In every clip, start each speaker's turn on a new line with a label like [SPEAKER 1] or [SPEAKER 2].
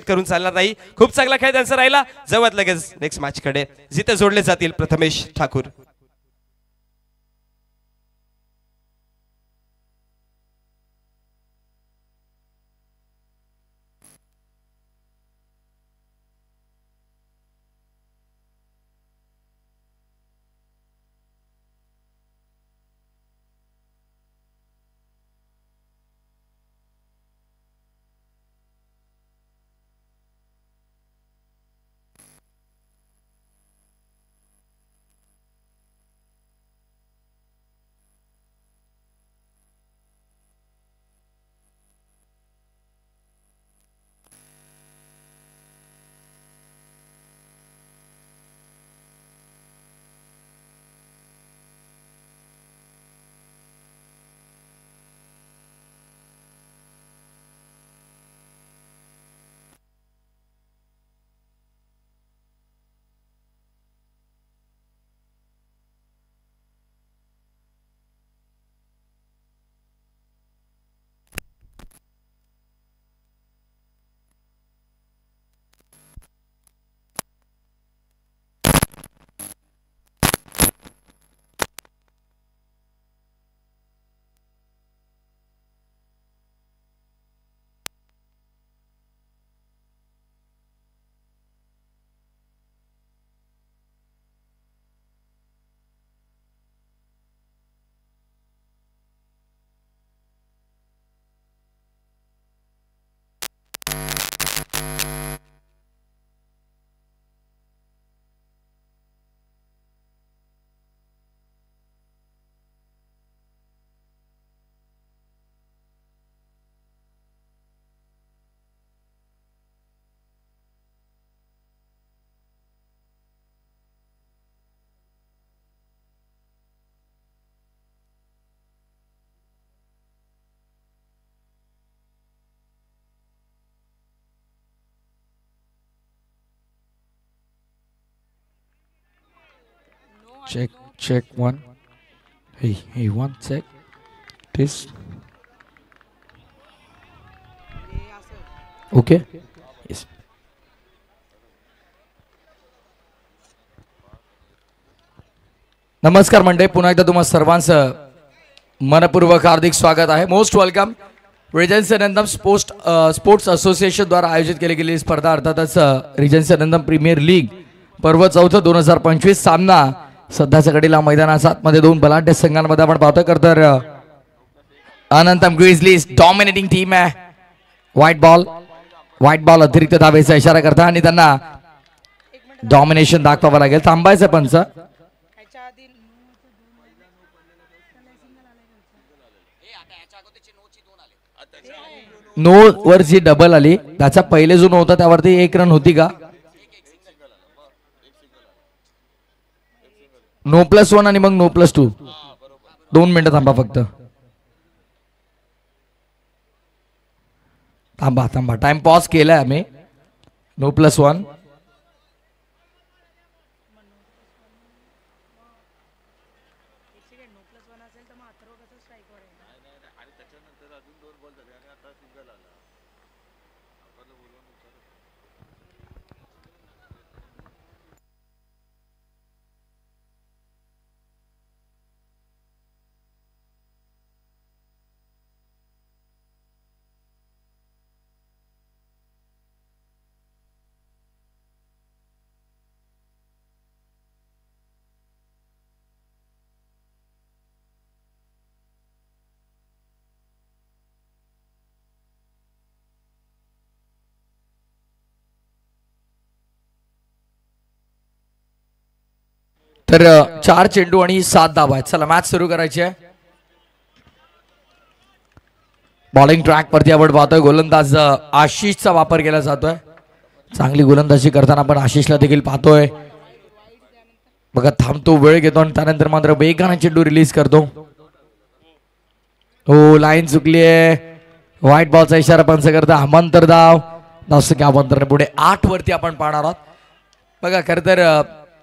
[SPEAKER 1] करून चालणार नाही. खूप चांगला खेळ त्यांचा राहिला. जवळ लगेच नेक्स्ट मॅच कडे जिथे जोडले जातील Prathamesh Thakur.
[SPEAKER 2] Check one. Hey, one sec. Please. Okay. Yes. नमस्कार मंडळी, पुन्हा एकदा तुम्हा सर्वांचं मनपूर्वक हार्दिक स्वागत आहे. Most welcome. Regency Ngandam sports association द्वारा आयोजित केली गेलेली स्पर्धा अर्थातच रिजन्सी नंदम प्रीमियर लीग पर्व 4 2025 सामना सध्याच्या घडीला मैदानाच्या आतमध्ये दोन बलाढ्य संघांमध्ये आपण पाहतोय. तर अनंतम ग्रिझलीज डॉमिनेटिंग टीम आहे. व्हाईट बॉल अतिरिक्त धावेचा इशारा करता आणि त्यांना डॉमिनेशन दाखवावं लागेल. थांबायचं पंच. नो वर जी डबल आली त्याचा पहिले जो होता त्यावरती 1 रन होती का? नो +1 आणि मग नो +2. 2 मिनिटं थांबा फक्त. थांबा टाइम पॉज केलाय आम्ही. नो +1. तर 4 चेंडू आणि 7 धावा आहेत. चला मॅच सुरू करायची आहे. बॉलिंग ट्रॅक वरती आपण पाहतोय गोलंदाज आशिषचा वापर केला जातोय. चांगली गोलंदाजी करताना आपण आशिषला देखील पाहतोय. बघा थांबतो, वेळ घेतो आणि त्यानंतर मात्र वेगाने चेंडू रिलीज करतो. हो, लाईन चुकली आहे. व्हाईट बॉलचा इशारा पंच करता. अमांतर धाव धावसंख्या अमांतर पुढे 8 वरती आपण पाहणार आहोत. बघा खरं तर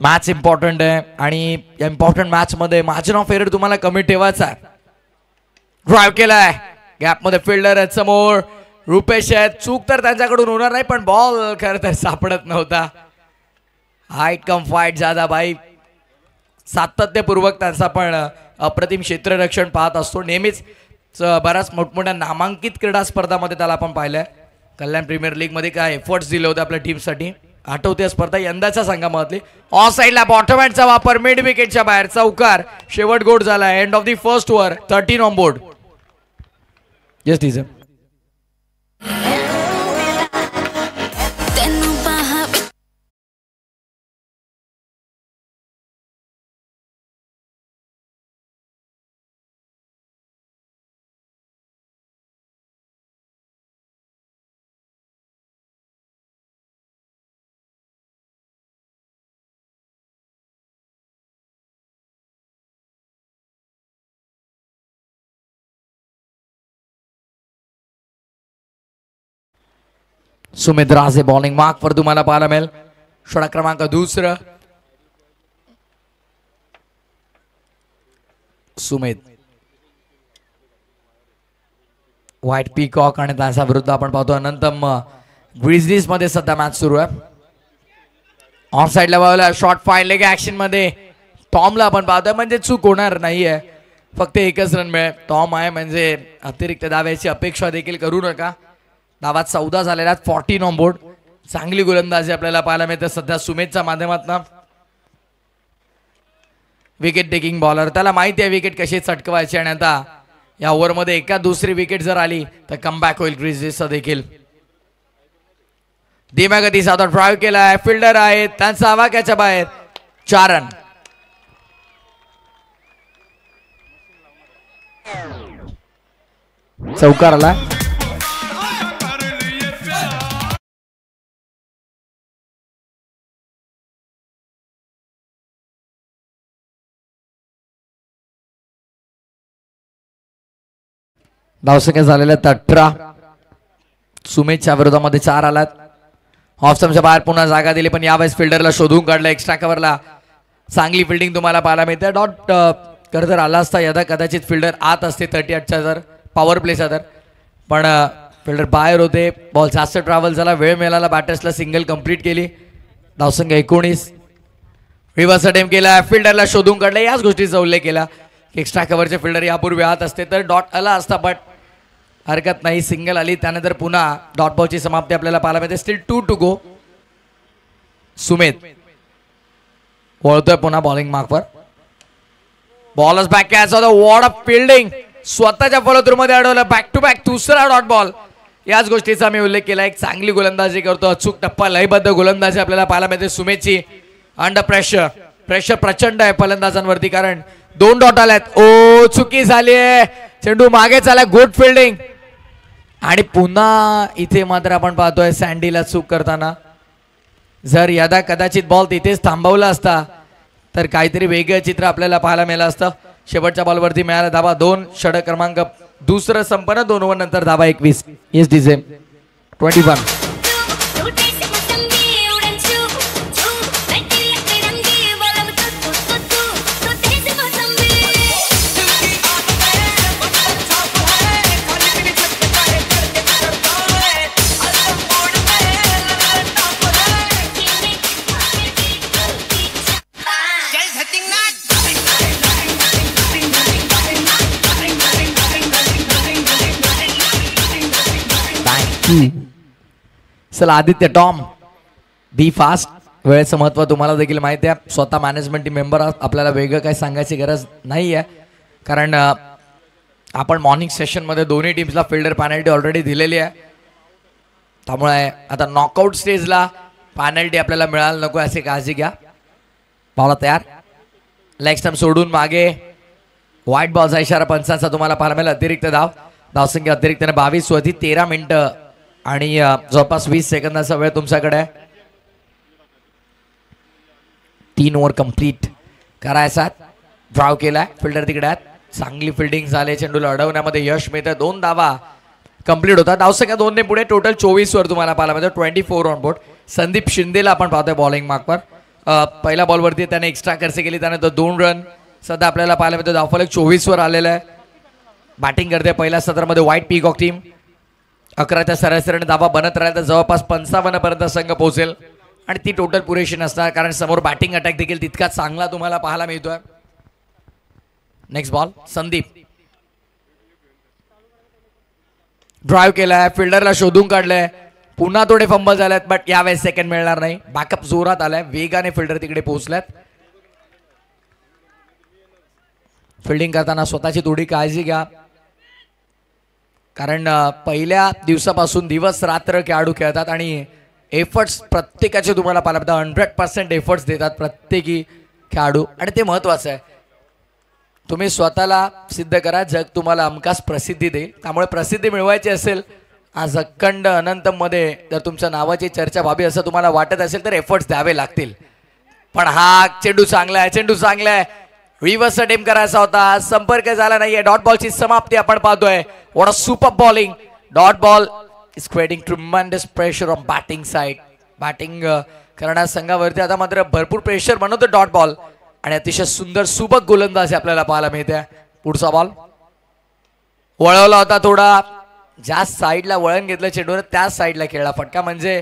[SPEAKER 2] मॅच इम्पॉर्टंट आहे आणि या इम्पॉर्टंट मॅच मध्ये मार्जिन ऑफ एरर तुम्हाला कमी ठेवायचा आहे. ड्राइव्ह केलाय, गॅप मध्ये फिल्डर आहे समोर. रुपेश आहेत, चूक तर त्यांच्याकडून होणार नाही पण बॉल खरं तर सापडत नव्हता. हाईट कम फाईट जादा भाई, सातत्यपूर्वक त्यांचा पण अप्रतिम क्षेत्ररक्षण पाहत असतो नेहमीच. बऱ्याच मोठमोठ्या नामांकित क्रीडा स्पर्धामध्ये त्याला आपण पाहिलंय. कल्याण प्रीमियर लीग मध्ये काय एफर्ट्स दिले होते आपल्या टीमसाठी आठवते स्पर्धा यंदाच्या संघामधली. ऑफ साईडला बॉटम हँडचा वापर, मिड विकेटच्या बाहेर चौकार, शेवट गोड झाला. End of the first over, 13 on board. Yes teacher. Sumit Raje bowling mark वर तुम्हाला पाहायला मिळेल. षटक क्रमांक दुसरं सुमित. व्हाईट पीकॉक आणि त्याच्या विरुद्ध आपण पाहतो अनंतम ग्रिझलीज मध्ये सध्या मॅच सुरू आहे. ऑफ साईडला बाजूला शॉर्ट फाईन लेग ऍक्शन मध्ये टॉमला आपण पाहतोय, म्हणजे चूक होणार नाहीये, फक्त एकच रन मिळेल. टॉम आहे म्हणजे अतिरिक्त दाव्याची अपेक्षा देखील करू नका. धावा 14 झालेल्या, 14 ऑन बोर्ड. चांगली गोलंदाजी आपल्याला पाहायला मिळते सध्या सुमितच्या माध्यमातून. विकेट टेकिंग बॉलर, त्याला माहिती आहे विकेट कशी चटकवायची आणि आता या ओव्हरमध्ये एका दुसरी विकेट जर आली तर कमबॅक होईल ग्रिझलीजचा देखील. धीम्या गतीचा ड्राईव्ह केलाय, फिल्डर आहे त्यांचा आवाक्याच्या बाहेर, 4 रन. चौकार आला. धावसंख्या झालेल्या 18. सुमितच्या विरोधामध्ये 4 आलात. ऑफ स्टंपच्या बाहेर पुन्हा जागा दिली पण यावेळेस फिल्डरला शोधून काढलं. एक्स्ट्रा कव्हरला चांगली फिल्डिंग तुम्हाला पाहायला मिळते. डॉट खरं तर आला असता यदा कदाचित फिल्डर आत असते 38च्या जर पॉवर प्लेचा तर, पण फिल्डर बाहेर होते. बॉल जास्त ट्रॅव्हल झाला, वेळ मिळाला, बॅटर्सला सिंगल कंप्लीट केली. धावसंख्या 19. रिव्हर्स अटेम्प्ट केला, फिल्डरला शोधून काढलं. याच गोष्टीचा उल्लेख केला. एक्स्ट्रा कव्हरचे फिल्डर यापूर्वी आत असते तर डॉट आला असता, बट हरकत नाही, सिंगल आली. त्यानंतर पुन्हा डॉट बॉलची समाप्ती आपल्याला पाहायला मिळते. Still 2 to go. सुमित वळतोय पुन्हा बॉलिंग मार्कवर. बॉलच बॅक कॅच होता. वॉट ऑफ फिल्डिंग, स्वतःच्या फॉलोथ्रूमध्ये अडवलं. बॅक टू बॅक दुसरा डॉट बॉल. याच गोष्टीचा मी उल्लेख केला. एक चांगली गोलंदाजी करतो, अचूक टप्पा, लयबद्ध गोलंदाजी आपल्याला पाहायला मिळते सुमितची. अंडर प्रेशर, प्रेशर प्रचंड आहे फलंदाजांवरती कारण 2 डॉट आल्यात. ओ चुकी झाली आहे, चेंडू मागे चाला. गुड फिल्डिंग आणि पुन्हा इथे मात्र आपण पाहतोय सँडीला चूक करताना. जर यदा कदाचित बॉल तिथेच थांबवला असता तर काहीतरी वेगळं चित्र आपल्याला पाहायला मिळालं असतं. शेवटच्या बॉलवरती मिळाला धावा 2. षटक क्रमांक दुसरं संपन्न. 2 ओव्हर नंतर धावा 21. Yes DJ 21. चला आदित्य टॉम, बी फास्ट. वेळेचं महत्व तुम्हाला देखील माहिती आहे. स्वतः मॅनेजमेंट टीम मेंबर आपल्याला वेगळं काही सांगायची गरज नाही आहे कारण आपण मॉर्निंग सेशनमध्ये दोन्ही टीम्सला फिल्डर पॅनल्टी ऑलरेडी दिलेली आहे. त्यामुळे आता नॉकआउट स्टेजला पॅनल्टी आपल्याला मिळायला नको अशी काळजी घ्या. बॉल तयार, लेग स्टंप सोडून मागे. व्हाईट बॉलचा इशारा पंचांचा तुम्हाला पाहायला मिळेल. अतिरिक्त धाव, धावसंख्या अतिरिक्तने 22 होती. 13 मिनिटं आणि जवळपास 20 सेकंदाचा वेळ तुमच्याकडे आहे. 3 ओव्हर कंप्लीट करायचा. ड्राव केलाय, फिल्डर तिकडे आहेत. चांगली फिल्डिंग झाली, चेंडूला अडवण्यामध्ये यश मिळतं. 2 धावा कंप्लीट होतात. धावसंख्या 2 ने पुढे. टोटल 24 वर तुम्हाला पाहायला मिळतं. 24 ऑन बोर्ड. संदीप शिंदेला आपण पाहतोय बॉलिंग मार्कवर. पहिल्या बॉलवरती त्याने एक्स्ट्रा खर्च केली, त्यानंतर 2 रन सध्या आपल्याला पाहायला मिळतं. धावफलक 24 वर आलेला आहे. बॅटिंग करते पहिल्या सत्रामध्ये व्हाईट पीकॉक टीम. 11च्या सरासरीने धावा बनत राहिला तर जवळपास 55 पर्यंत संघ पोहोचेल आणि ती टोटल पुरेशी नसणार कारण समोर बॅटिंग अटॅक देखील तितका चांगला तुम्हाला पाहायला मिळतोय. नेक्स्ट बॉल संदीप ड्राईव्ह केलाय, फिल्डरला शोधून काढलंय, पुन्हा थोडे फंबल झालेत बट यावेळेस सेकंड मिळणार नाही. बॅकअप जोरात आलाय, वेगाने फिल्डर तिकडे पोहोचल्यात. फिल्डिंग करताना स्वतःची थोडी काळजी घ्या कारण पहिल्या दिवसापासून दिवस रात्र खेळाडू खेळतात आणि एफर्ट्स प्रत्येकाचे तुम्हाला पाहायला मिळतात. 100% एफर्ट्स देतात प्रत्येकी खेळाडू आणि ते महत्वाचं आहे. तुम्ही स्वतःला सिद्ध करा, जग तुम्हाला हमखास प्रसिद्धी देईल. त्यामुळे प्रसिद्धी मिळवायची असेल आज अखंड अनंतमध्ये जर तुमच्या नावाची चर्चा व्हावी असं तुम्हाला वाटत असेल तर एफर्ट्स द्यावे लागतील. पण हा चेंडू चांगला आहे, चेंडू चांगला आहे. रिव्हर्स अटेम्प्ट करायचा होता, संपर्क झाला नाहीये. डॉट बॉलची समाप्ती आपण पाहतोय. What a super bowling. Dot ball is creating tremendous pressure on batting side. Batting करणाऱ्या संघावरती आता मात्र भरपूर प्रेशर बनवतो डॉट बॉल आणि अतिशय सुंदर सुबक गोलंदाजी आपल्याला पाहायला मिळते. पुढचा बॉल वळवला होता थोडा, ज्या साईडला वळण घेतलं चेंडूवर त्याच साईडला खेळला फटका म्हणजे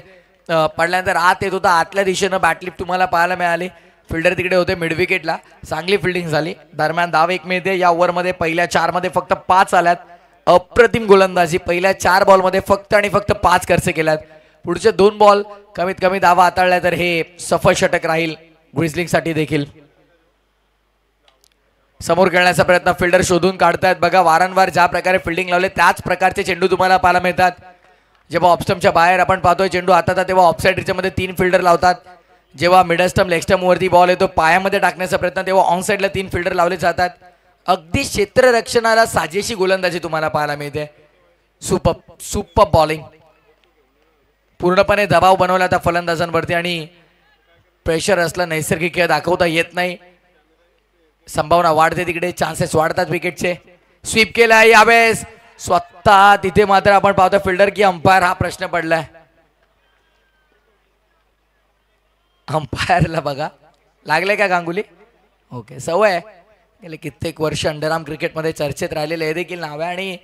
[SPEAKER 2] पडल्यानंतर आत येत होता. आतल्या दिशेनं बॅटलिप तुम्हाला पाहायला मिळाली. फिल्डर तिकडे होते मिड विकेटला, चांगली फिल्डिंग झाली. दरम्यान धाव 1 मिळते. या ओव्हरमध्ये पहिल्या 4 मध्ये फक्त 5 आल्यात. अप्रतिम गोलंदाजी. पहिल्या 4 बॉलमध्ये फक्त आणि फक्त 5 खर्च केल्यात. पुढचे 2 बॉल कमीत कमी धावा हाताळल्या तर हे सफल षटक राहील ग्रिझलिंगसाठी देखील. समोर खेळण्याचा प्रयत्न फिल्डर शोधून काढतायत. बघा वारंवार ज्या प्रकारे फिल्डिंग लावले त्याच प्रकारचे चेंडू तुम्हाला पाहायला मिळतात. जेव्हा ऑफस्टम्पच्या बाहेर आपण पाहतोय चेंडू हातात तेव्हा ऑफसाईड रिचमध्ये 3 फिल्डर लावतात. जेव्हा मिडल स्टंप लेग स्टंप वरती बॉल येतो पायामध्ये टाकण्याचा प्रयत्न तेव्हा ऑन साईडला 3 फिल्डर लावले जातात. अगदी क्षेत्ररक्षणाला साजेशी गोलंदाजी तुम्हाला पाहायला मिळते. Super bowling. पूर्णपणे दबाव बनवला त्या फलंदाजांवरती आणि प्रेशर असलं नैसर्गिक खेळ दाखवता येत नाही. संभावना वाढते तिकडे, चान्सेस वाढतात विकेटचे. स्वीप केला यावेळेस स्वतः तिथे मात्र आपण पाहतो फिल्डर की अंपायर हा प्रश्न पडलाय. अंपायरला बघा लागले का गांगुली. ओके सवय गेले कित्येक वर्ष अंडरआर्म क्रिकेटमध्ये चर्चेत राहिलेले हे देखील नाव आहे. आणि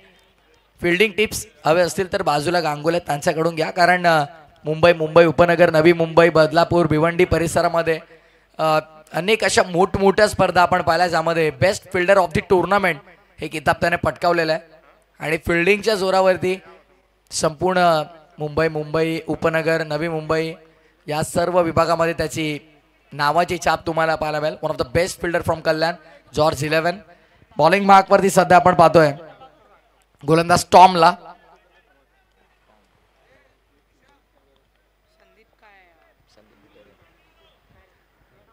[SPEAKER 2] फिल्डिंग टिप्स हवे असतील तर बाजूला गांगुले त्यांच्याकडून घ्या कारण मुंबई उपनगर, नवी मुंबई, बदलापूर, भिवंडी परिसरामध्ये अनेक अशा मोठमोठ्या स्पर्धा आपण पाहिल्या ज्यामध्ये best fielder of the tournament हे किताब त्याने पटकावलेलं आहे. आणि फिल्डिंगच्या जोरावरती संपूर्ण मुंबई उपनगर, नवी मुंबई या सर्व विभागामध्ये त्याची नावाची छाप तुम्हाला पाहायला मिळेल. One of the best fielder from Kalyan, George 11. Bowling मार्कवरती सध्या आपण पाहतोय गोलंदाज टॉमला.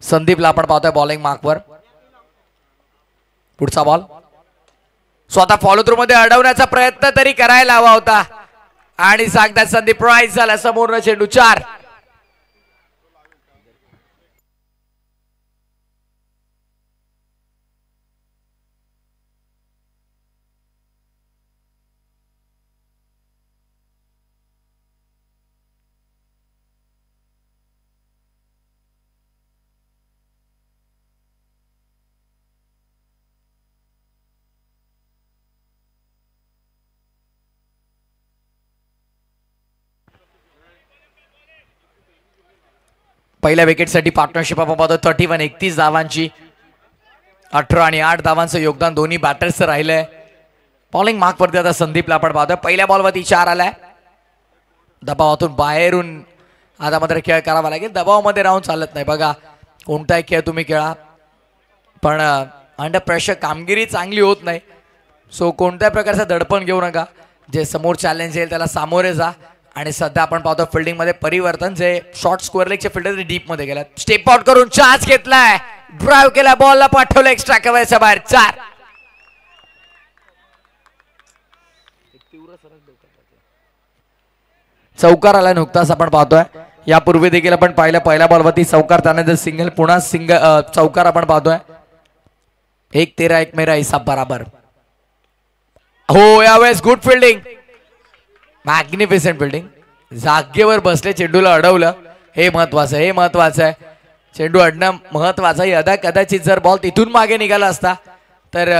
[SPEAKER 2] संदीपला आपण पाहतोय बॉलिंग मार्कवर. पुढचा बॉल स्वतः फॉलो थ्रू मध्ये अडवण्याचा प्रयत्न तरी करायला हवा होता आणि सांगतात संदीप प्राइज झाला. समोरनं चेंडू 4. पहिल्या विकेटसाठी पार्टनरशिप आपण पाहतो 31 धावांची. 18 आणि 8 धावांचं योगदान दोन्ही बॅटर्सचं राहिलंय. बॉलिंग मार्कवरती आता संदीपला आपण पाहतोय. पहिल्या बॉलवरती 4 आलाय. दबावातून बाहेरून आता मात्र खेळ करावा लागेल. दबावामध्ये राहून चालत नाही. बघा कोणताही खेळ तुम्ही खेळा पण अंडर प्रेशर कामगिरी चांगली होत नाही. सो कोणत्या प्रकारचं दडपण घेऊ नका. जे समोर चॅलेंज येईल त्याला सामोरे जा. आणि सध्या आपण पाहतो फिल्डिंग मध्ये परिवर्तन. जे शॉर्ट स्क्वेअर लेगचे फिल्डर डीप मध्ये गेला. स्टेप आउट करून चार्ज घेतलाय, ड्राईव्ह केला, बॉलला पाठवलं एक्स्ट्रा कव्हरच्या बाहेर. 4. चौकार आला नुकताच आपण पाहतोय. यापूर्वी देखील आपण पाहिलं पहिल्या बॉलवरती चौकार, त्यानंतर सिंगल, पुन्हा चौकार आपण पाहतोय. 1-13 1 मेरा हिसाब बराबर. हो यावेळेस गुड फिल्डिंग, मॅग्निफिसेंट फिल्डिंग. जागेवर बसले, चेंडूला अडवलं. हे महत्वाचं आहे. चेंडू अडणं महत्वाचं आहे. कदाचित जर बॉल तिथून मागे निघाला असता तर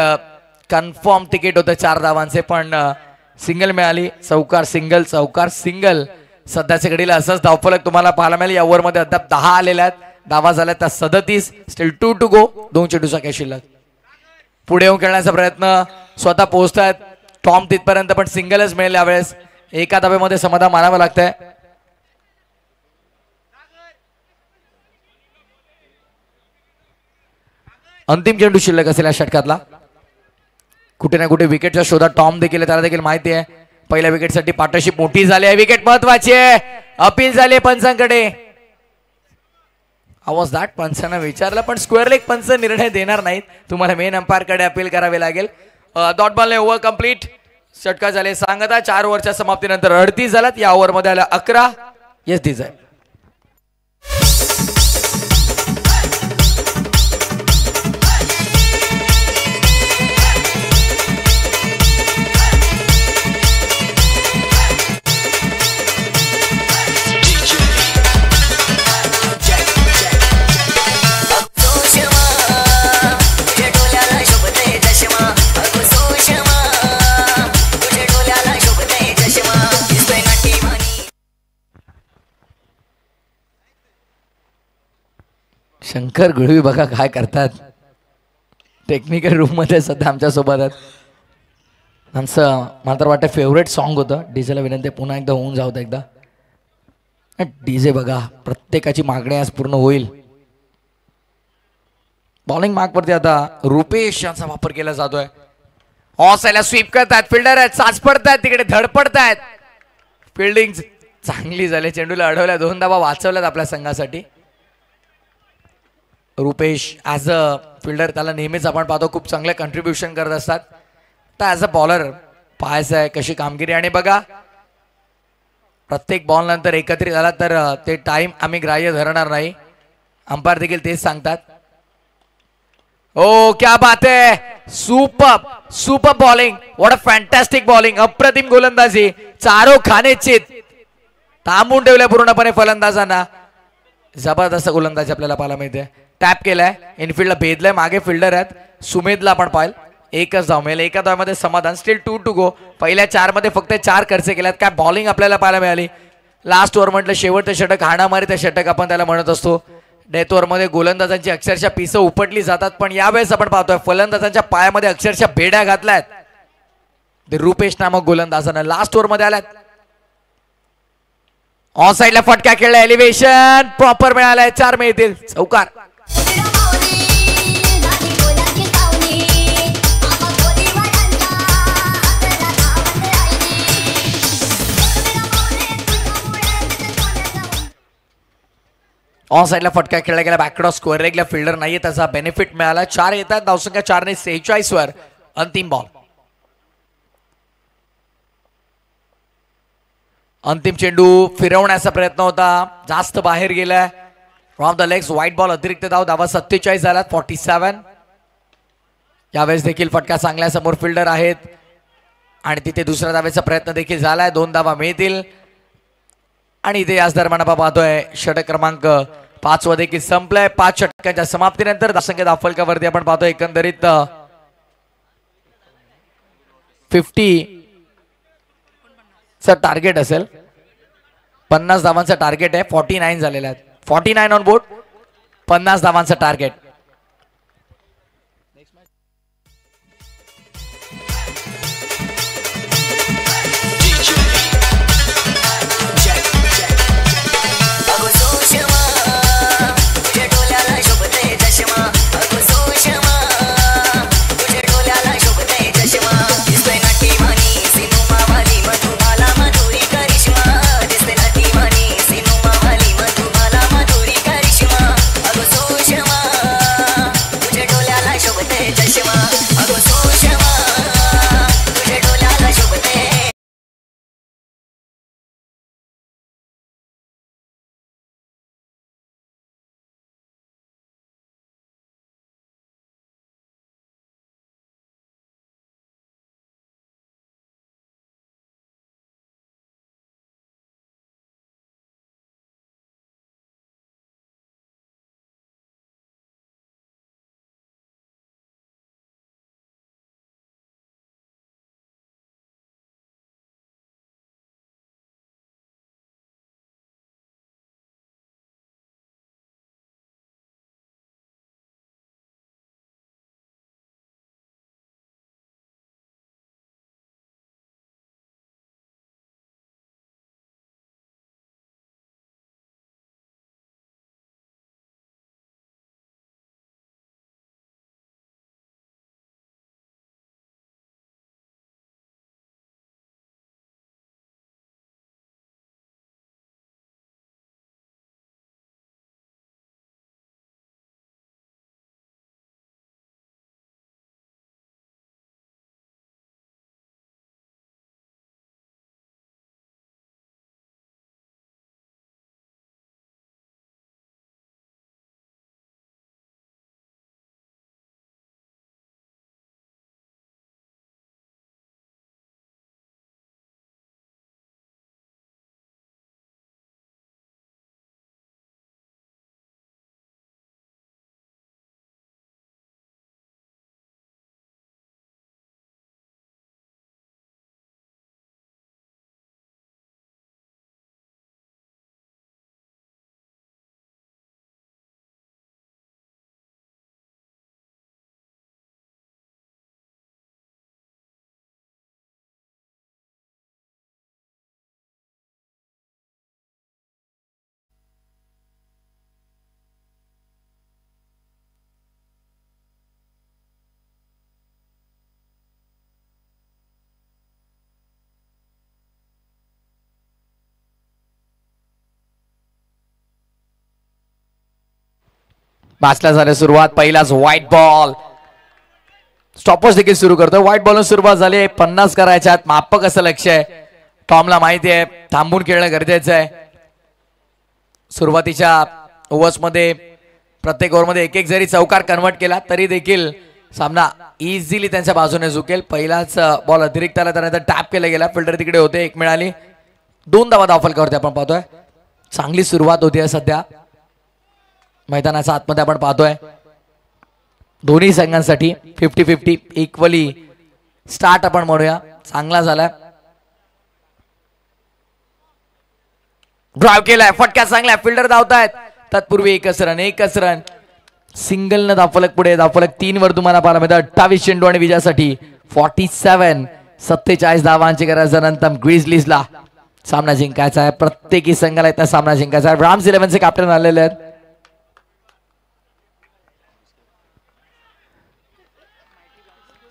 [SPEAKER 2] कन्फर्म तिकीट होतं 4 धावांचे. पण सिंगल मिळाली. चौकार सिंगल चौकार सिंगल. सध्याच्या घडीला असंच धावफलक तुम्हाला पाहायला मिळेल. या ओव्हरमध्ये अद्याप 10 आलेल्या आहेत. धावा झाल्या त्या 37. स्टील 2 टू गो. 2 चेंडूचा काय शिल्लक. पुढे येऊन खेळण्याचा प्रयत्न स्वतः पोहोचतायत टॉम तिथपर्यंत पण सिंगलच मिळेल यावेळेस. एका धाब्यामध्ये समाधान मानावं लागतंय. अंतिम चेंडू शिल्लक असेल या षटकातला. कुठे ना कुठे विकेटच्या शोधात टॉम देखील, त्याला देखील माहिती आहे पहिल्या विकेटसाठी पार्टनरशिप मोठी झाली आहे. विकेट महत्वाची आहे. अपील झाली पंचांकडे. आवाज दाट पंचांना विचारलं पण स्क्वेअर लेग पंच निर्णय देणार नाहीत. तुम्हाला मेन अंपायर कडे अपील करावे लागेल. डॉट बॉलने ओव्हर कंप्लीट. षटका झाले सांगता. 4 ओव्हरच्या समाप्तीनंतर 38 झाल्यात. या ओव्हरमध्ये आल्या 11. येस दिस आहे. शंकर गुळवी बघा काय करतात. टेक्निकल रूम मध्ये सध्या आमच्या सोबत आहेत. आमचं मला तर वाटतं फेवरेट सॉन्ग होतं. डीजेला विनंती पुन्हा एकदा होऊन जाऊ एकदा. डीजे बघा प्रत्येकाची मागणी आज पूर्ण होईल. बॉलिंग मार्कवरती आता रुपेश यांचा वापर केला जातोय. ऑसायला स्वीप करतात. फिल्डर आहेत साच पडतायत तिकडे धडपडतायत. फिल्डिंग चांगली झाली. चेंडूला अडवल्या. 2 धावा वाचवल्यात आपल्या संघासाठी. रुपेश ॲज अ फिल्डर त्याला नेहमीच आपण पाहतो खूप चांगले कंट्रीब्युशन करत असतात. तर ॲज अ बॉलर पाहायचं आहे कशी कामगिरी. आणि बघा प्रत्येक बॉल नंतर एकत्रित झाला तर ते टाइम आम्ही ग्राह्य धरणार नाही. अंपायर देखील तेच सांगतात. ओ क्या बात है. Super bowling. What a fantastic bowling. अप्रतिम गोलंदाजी. चारो खाने चित थांबून ठेवल्या पूर्णपणे फलंदाजांना. जबरदस्त गोलंदाजी आपल्याला पाहायला मिळते. टॅप केलाय. इनफिल्डला भेदलाय. मागे फिल्डर आहेत. सुमेधला आपण पाहिलं. एकच धाव मिळेल. एका धावामध्ये समाधान. Still 2 to go. पहिल्या 4 मध्ये फक्त 4 खर्च केल्यात. काय बॉलिंग आपल्याला पाहायला मिळाली. लास्ट ओव्हर म्हटलं शेवटचं षटक हाणामारी ते षटक आपण त्याला म्हणत असतो. डेथ ओव्हरमध्ये गोलंदाजांची अक्षरशः पिसं उपटली जातात. पण यावेळेस आपण पाहतोय फलंदाजांच्या पायामध्ये अक्षरशः बेड्या घातल्यात. ते रुपेश नामक गोलंदाजानं लास्ट ओव्हरमध्ये आल्यात. ऑन साईडला फटका खेळला. एलिव्हेशन प्रॉपर मिळालाय. 4 मिळतील. चौकार. ऑन साईडला फटका खेळला गेला. बॅकक्रॉस स्क्वेअर लेगला फिल्डर नाहीये त्याचा बेनिफिट मिळाला. 4 येतात. धावसंख्या 4 ने 46 वर. अंतिम बॉल. अंतिम चेंडू फिरवण्याचा प्रयत्न होता. जास्त बाहेर गेलाय. From the legs white ball. अतिरिक्त धाव. धावा 47 झाल्यात. 47. यावेळेस देखील फटका चांगल्या. समोर फिल्डर आहेत आणि तिथे दुसऱ्या धावेचा प्रयत्न देखील झालाय. 2 धावा मिळतील. आणि इथे याच दरम्यान आपण पाहतोय षटक क्रमांक 5 वा देखील संपलाय. 5 षटकांच्या समाप्तीनंतर धावसंख्या धावफलकावरती आपण पाहतोय एकंदरीत 50 चं टार्गेट असेल. 50 धावांचं टार्गेट आहे. 49 झालेलं आहे. 49 ऑन बोर्ड. 50 धावांचं टार्गेट. मॅचला झाली सुरुवात. पहिलाच व्हाईट बॉल. स्टॉपवॉच देखील सुरू करतो. व्हाईट बॉलून सुरुवात झाली. 50 करायच्यात. मापक असं लक्ष आहे. टॉमला माहिती आहे थांबून खेळणं गरजेचं आहे. सुरुवातीच्या ओव्हर्समध्ये प्रत्येक ओव्हरमध्ये एक एक जरी चौकार कन्वर्ट केला तरी देखील सामना इझिली त्यांच्या बाजूने झुकेल. पहिलाच बॉल अतिरिक्त आला त्यानंतर टॅप केला गेला. फिल्डर तिकडे होते. एक मिळाली. 2 धावा धावफलकावरती आपण पाहतोय. चांगली सुरुवात होती सध्या मैदानाच्या आतमध्ये आपण पाहतोय. दोन्ही संघांसाठी 50-50 इक्वली स्टार्ट आपण म्हणूया. चांगला झालाय. ड्राइव्ह केलाय. फटका चांगला. फिल्डर धावतायत. तत्पूर्वी एकच रन. सिंगल न धावफलक पुढे. धावफलक 3 वर तुम्हाला पाहायला मिळतं. 28 चेंडू आणि विजयासाठी 47 धावांची गरज. अनंत ग्रिझलीजला सामना जिंकायचा आहे. प्रत्येकी संघाला इथं सामना जिंकायचा आहे. राम्स 11चे कॅप्टन आलेले आहेत.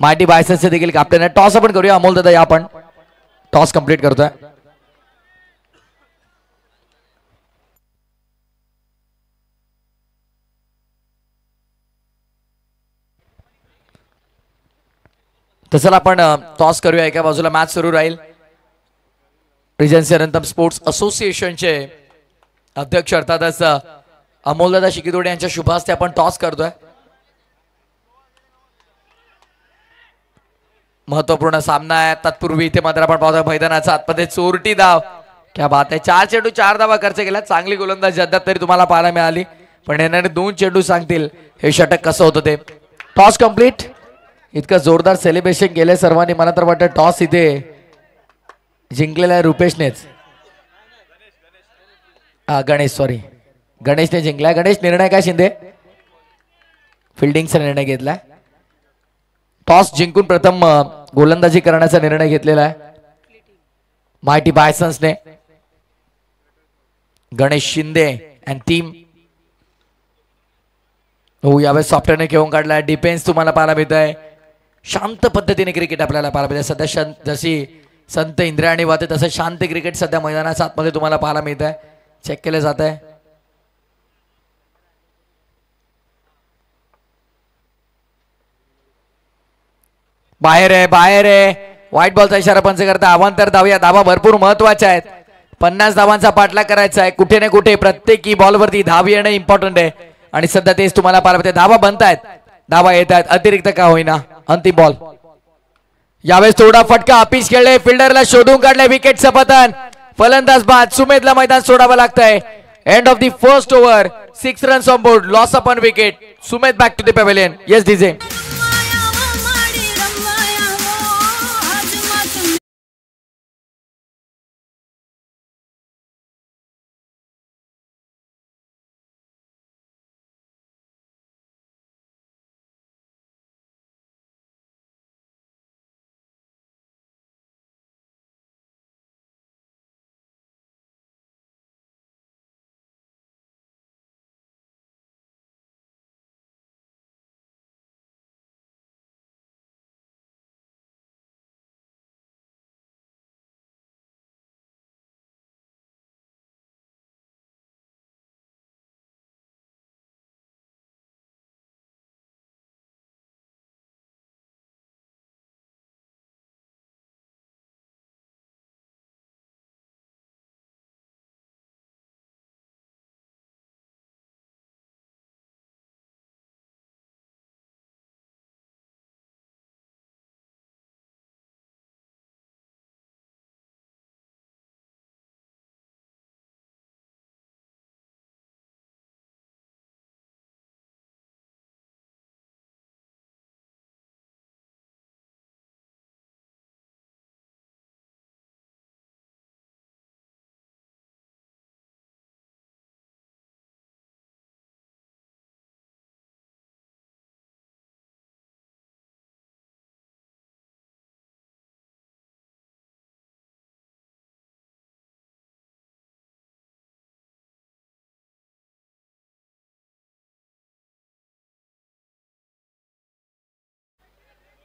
[SPEAKER 2] मायटी बायसन्सचे देखील कॅप्टन आहे. टॉस आपण करूया. अमोल दादा या आपण टॉस कंप्लीट करतोय. तसं आपण टॉस करूया. एका बाजूला मॅच सुरू राहील. रिजन्सी अनंतम स्पोर्ट्स असोसिएशनचे अध्यक्ष अर्थातच अमोलदादा शिकिदोडे यांच्या शुभ हस्ते आपण टॉस करतोय. महत्वपूर्ण सामना आहे. तत्पूर्वी इथे मात्र आपण पाहतोय मैदानाच्या आतमध्ये चोरटी धाव. क्या बात आहे. 4 चेंडू 4 धावा खर्च केला. चांगली गोलंदाजी अद्याप तरी तुम्हाला पाहायला मिळाली. पण येणारे 2 चेंडू सांगतील हे षटक कसं होतं ते. Toss complete. इतकं जोरदार सेलिब्रेशन केलंय सर्वांनी. मला तर वाटतं टॉस इथे जिंकलेला आहे रुपेशनेच. गणेशने जिंकलाय. गणेश निर्णय काय शिंदे? फिल्डिंगचा निर्णय घेतलाय. टॉस जिंकून प्रथम गोलंदाजी करण्याचा निर्णय घेतलेला आहे मायटी बायसन्सने. गणेश शिंदे अँड टीम हो यावेळेस सॉफ्टवेअरने घेऊन काढलाय. डिफेन्स तुम्हाला पाहायला मिळत आहे. शांत पद्धतीने क्रिकेट आपल्याला पाहायला मिळते. सध्या जशी संत इंद्रायणी वाहते तसं शांत क्रिकेट सध्या मैदानाच्या आतमध्ये तुम्हाला पाहायला मिळत आहे. चेक केले जात आहे. बाहेर आहे. व्हाईट बॉलचा इशारा पंच करता. अवांतर धाव. धावा भरपूर महत्वाच्या आहेत. 50 धावांचा पाठलाग करायचा आहे. कुठे ना कुठे प्रत्येकी बॉलवरती धाव येणं इम्पॉर्टंट आहे आणि सध्या तेच तुम्हाला पाहायला मिळते. धावा बनतायत. धावा येत आहेत. अतिरिक्त का होईना. अंतिम बॉल. यावेळेस थोडा फटका अपीच खेळले. फिल्डरला शोधून काढले. विकेटचं पतन. फलंदाज बाद. सुमेधला मैदान सोडावं लागतंय. End of the first over. 6 runs on board. Loss upon wicket. Sumedh back to the pavilion. Yes DJ.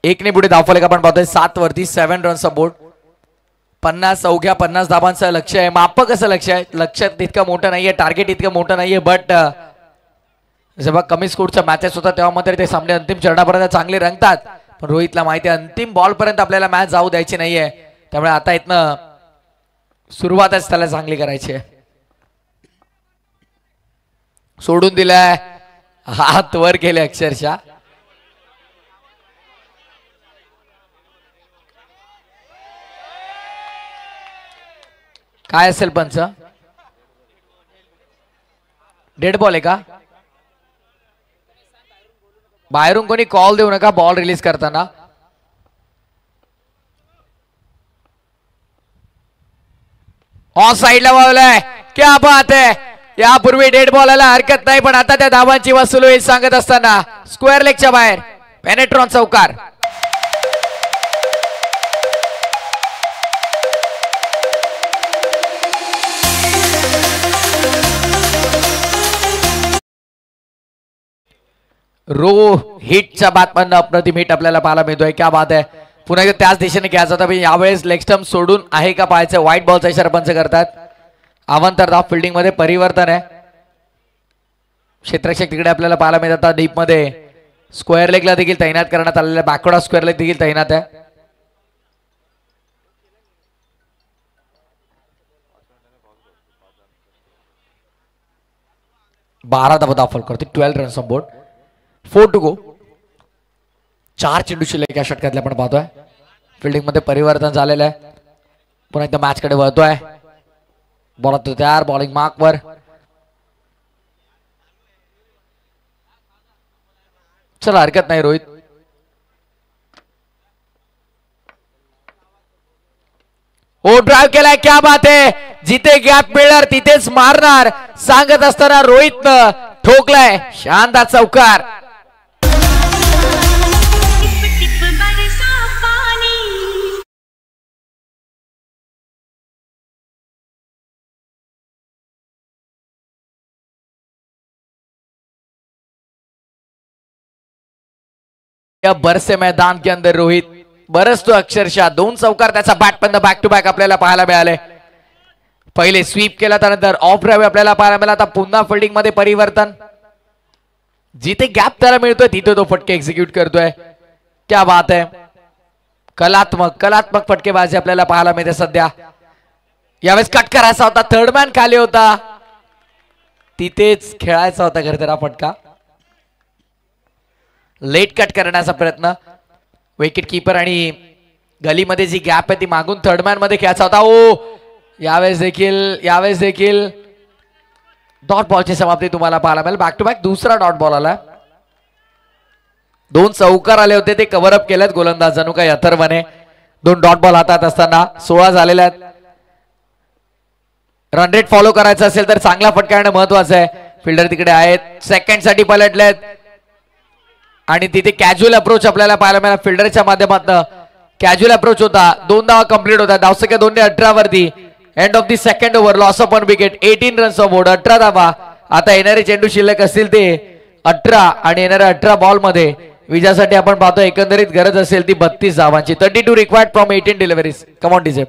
[SPEAKER 2] एकने पुढे धावफलक आपण पाहतोय 7 वरती. 7 रन्स बोर्ड. 50 धावांचं लक्ष आहे. मापक असं लक्ष आहे. लक्ष तितकं मोठं नाहीये. टार्गेट इतकं मोठं नाहीये. बट जेव्हा कमी स्कोरच्या मॅचेस होतात तेव्हा मात्र ते सामने अंतिम चरणापर्यंत चांगले रंगतात, पण रोहितला माहिती आहे अंतिम बॉल पर्यंत आपल्याला मॅच जाऊ द्यायची नाहीये. त्यामुळे आता इथनं सुरुवातच त्याला चांगली करायची आहे. सोडून दिलाय, हात वर केले अक्षरशः. काय असेल पंच? डेड बॉल आहे का? बाहेरून कोणी कॉल देऊ नका बॉल रिलीज करताना. ऑन साइडला वावलाय, क्या बात आहे. यापूर्वी डेड बॉलला हरकत नाही, पण आता त्या धावांची वसूल होईल सांगत असताना स्क्वेअर लेगच्या बाहेर पेनेट्रॉन चौकार. रो हिटच्या बातम्यांना अप्रतिम हिट आपल्याला पाहायला मिळतोय. क्या बात आहे. पुन्हा एकदा त्याच दिशेने खेळायचा होता, पण यावेळेस लेग स्टंप सोडून आहे का पाहायचं. व्हाईट बॉलचा इशारा पंच करतात. अवांतर धाव फिल्डिंग मध्ये परिवर्तन आहे. क्षेत्ररक्षक तिकडे आपल्याला पाहायला मिळतात. डीप मध्ये स्क्वेअर लेगला देखील तैनात करण्यात आलेला, बॅकवर्ड स्क्वेअर लेग देखील तैनात आहे. बारा धावा दाखल करते. 12 runs on board, 4 to go. 4 चेंडू शिल्लक या षटकातले आपण पाहतोय. फिल्डिंग मध्ये परिवर्तन झालेलं आहे. पुन्हा एकदा मॅच कडे वळतोय. बॉल तयार, बॉलिंग मार्क वर. चला हरकत नाही रोहित. ओ ड्राइव्ह केलाय, क्या बात आहे. जिथे गॅप मिळणार तिथेच मारणार सांगत असताना रोहितनं ठोकलाय शानदार चौकार. बरसे मैदान के अंदर रोहित बरसतो अक्षरशः. 2 चौकार त्याचा बॅट बॅक टू बॅक आपल्याला पाहायला मिळाले. पहिले स्वीप केला, त्यानंतर ऑफ ड्राइव्ह आपल्याला पाहायला मिळाला. आता पुन्हा फिल्डिंग मध्ये परिवर्तन. जिथे गॅप त्याला मिळतोय तिथे तो फटके एक्झिक्यूट करतोय. क्या बात आहे. कलात्मक फटकेबाजी आपल्याला पाहायला मिळते सध्या. यावेळेस कट करायचा होता, थर्ड मॅन खाली होता, तिथेच खेळायचा होता खरं तर हा फटका. लेट कट करण्याचा प्रयत्न. विकेट कीपर आणि गलीमध्ये जी गॅप आहे ती मागून थर्ड मॅन मध्ये खेळायचा होता. ओ यावेळेस देखील डॉट बॉलची समाप्ती तुम्हाला पाहायला मिळेल. बॅक टू बॅक दुसरा डॉट बॉल आला. 2 चौकार आले होते, ते कव्हर अप केलेत गोलंदाज जणू काही अथर्वने. 2 डॉट बॉल हातात असताना 16 झालेले आहेत. रन रेट फॉलो करायचा असेल तर चांगला फटका येणं महत्वाचं आहे. फिल्डर तिकडे आहेत, सेकंड साठी पलटलेत आणि तिथे कॅज्युअल अप्रोच आपल्याला पाहायला मिळाला. फिल्डरच्या माध्यमातून कॅज्युअल अप्रोच होता. 2 धावा कंप्लीट होता. धावसंख्या 218 वरती. And of the second over, loss of 1 wicket, 18 runs on board, 18 धावा. आता येणारे चेंडू शिल्लक असतील ते 18 आणि येणाऱ्या 18 बॉल मध्ये विजयासाठी आपण पाहतो एकंदरीत गरज असेल ती 32 धावांची. 32 required from 18 deliveries. Come on DJ.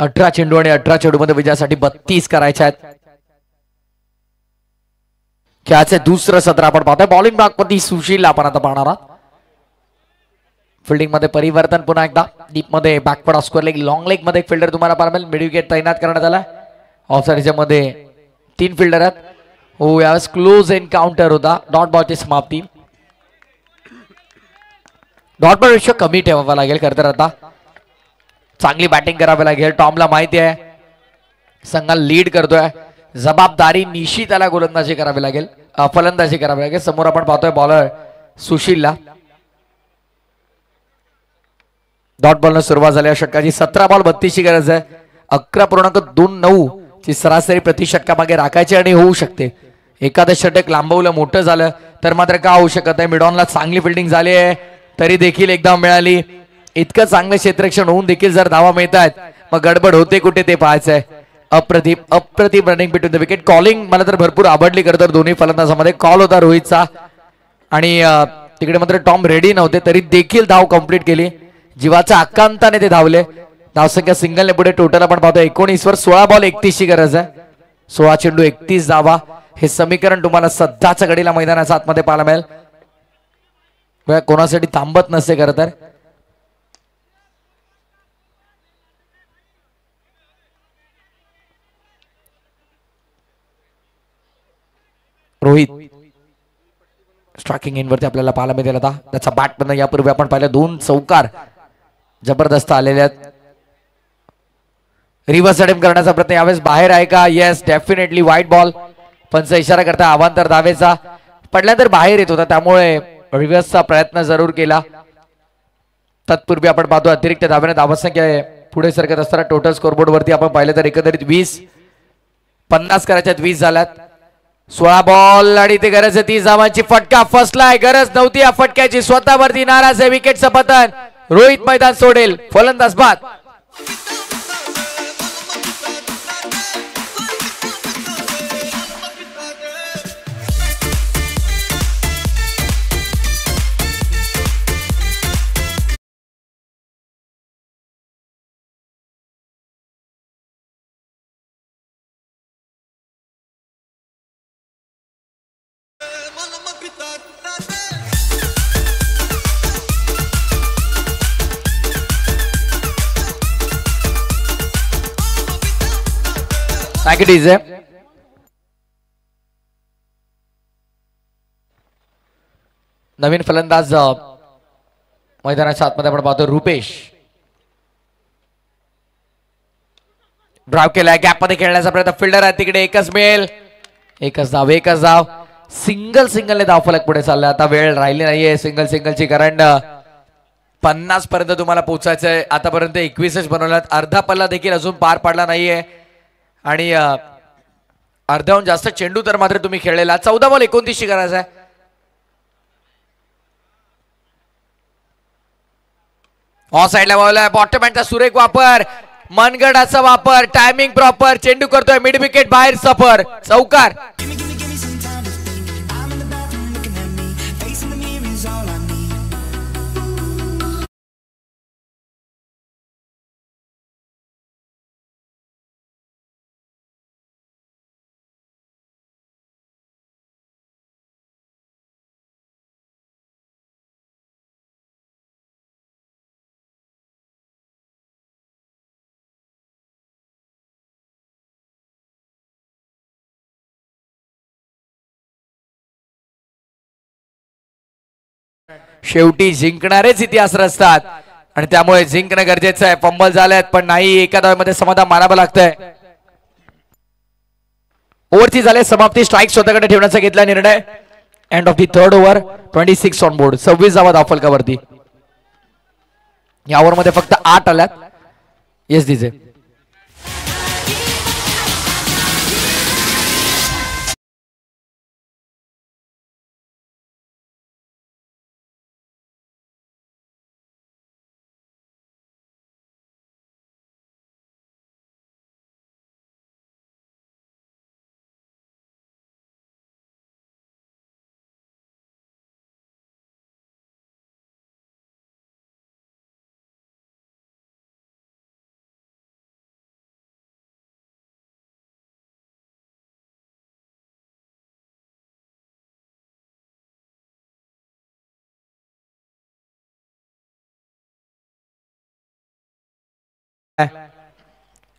[SPEAKER 2] अठरा चेंडू आणि 18 चेंडू मध्ये विजयासाठी 32 करायच्या आहेत. खेळाचे दुसरं सत्र आपण पाहतोय. बॉलिंग बागपती सुशील आपण आता पाहणार आहोत. फिल्डिंग मध्ये परिवर्तन पुन्हा एकदा. डीप मध्ये backward square leg, long leg मध्ये एक फिल्डर तुम्हाला पाहायला मिळेल. मिड विकेट तैनात करण्यात आला. ऑफ साइडच्या मध्ये 3 फिल्डर आहेत. हो यावेळेस क्लोज एन्काउंटर होता. डॉट बॉलची समाप्ती. डॉट बॉल रेशो कमी ठेवावा लागेल खरं तर. आता चांगली बॅटिंग करावी लागेल. टॉमला माहिती आहे संघाला लीड करतोय, जबाबदारी निशी त्याला गोलंदाजी करावी लागेल, फलंदाजी करावी लागेल. समोर आपण पाहतोय बॉलर सुशीलला. डॉट बॉलनं सुरुवात झाली षटकाची. 17 बॉल 32 ची गरज आहे. 11.29 ची सरासरी प्रति षटकामागे राखायची आणि होऊ शकते. एखादं षटक लांबवलं मोठं झालं तर मात्र का होऊ शकत नाही. मिडॉनला चांगली फिल्डिंग झाली आहे तरी देखील एकदा मिळाली. इतकं चांगलं क्षेत्ररक्षण होऊन देखील जर धावा मिळतात मग गडबड होते कुठे ते पाहायचंय. अप्रतिम running between the wicket. Calling मला तर भरपूर आवडली. खरं तर दोन्ही फलंदाजामध्ये कॉल होता रोहितचा आणि तिकडे मात्र टॉम रेडी नव्हते तरी देखील धाव कंप्लीट केली. जीवाच्या आकांताने ते धावले. धावसंख्या सिंगलने पुढे टोटल आपण पाहतो 19 वर 16 बॉल 31 ची गरज आहे. 16 चेंडू 31 धावा हे समीकरण तुम्हाला सध्याच्या घडीला मैदानाच्या आतमध्ये पाहायला मिळेल. कोणासाठी थांबत नसते खरं तर. रोहित स्ट्रायकिंग इनवरती आपल्याला पाहायला मिळेल. आता त्याचा बॅट पण यापूर्वी आपण पाहिलं 2 चौकार जबरदस्त आलेले आहेत. रिव्हर्स अटेम्प्ट करण्याचा प्रयत्न यावेळेस बाहेर आहे का? Yes definitely white ball. पंच इशारा करता अवांतर धावेचा. पडल्यानंतर बाहेर येत होता त्यामुळे रिव्हर्सचा प्रयत्न जरूर केला. तत्पूर्वी आपण पाहतो अतिरिक्त धावेने धावसंख्या पुढे सरकत असताना टोटल स्कोरबोर्ड वरती आपण पाहिलं तर एकंदरीत 50 करायच्यात 20 झाल्यात. 16 बॉल आणि ते गरज आहे 30 धावांची. फटका फसलाय. गरज नव्हती या फटक्याची. स्वतःवरती नाराज आहे. विकेटचं पतन. रोहित मैदान सोडेल. फलंदाज बाद. नवीन फलंदाज मैदानाच्या आतमध्ये आपण पाहतो रुपेश. ड्राइव्ह केलाय. गॅप मध्ये खेळण्याचा प्रयत्न. फिल्डर आहे तिकडे. एकच मिळेल. एकच धाव. सिंगलने धाव फलक पुढे चाललाय. आता वेळ राहिली नाहीये सिंगलची कारण 50 पर्यंत तुम्हाला पोहोचायचंय. आतापर्यंत 21च बनवल्यात. अर्धा पल्ला देखील अजून पार पाडला नाहीये आणि अर्ध्याहून जास्त चेंडू तर मात्र तुम्ही खेळलेला. 14 बॉल 29 ची गरज आहे. ऑफ साइडला बॉल. बॉटम हँडचा सुरेख वापर. मनगडाचा वापर. Timing proper. चेंडू करतोय मिड विकेट बाहेर. सफर. चौकार. शेवटी जिंकणारेच इतिहास रचतात आणि त्यामुळे जिंकणं गरजेचं आहे. फंबल झाल्यात पण नाही. एका धावेमध्ये समाधान मानावं लागतंय. ओव्हरची झाले समाप्ती. स्ट्राईक स्वतःकडे ठेवण्याचा घेतला निर्णय. And of the third over. 26 on board. 26 धावा धावफलकावरती. या ओव्हर मध्ये फक्त 8 आल्यात. Yes DJ.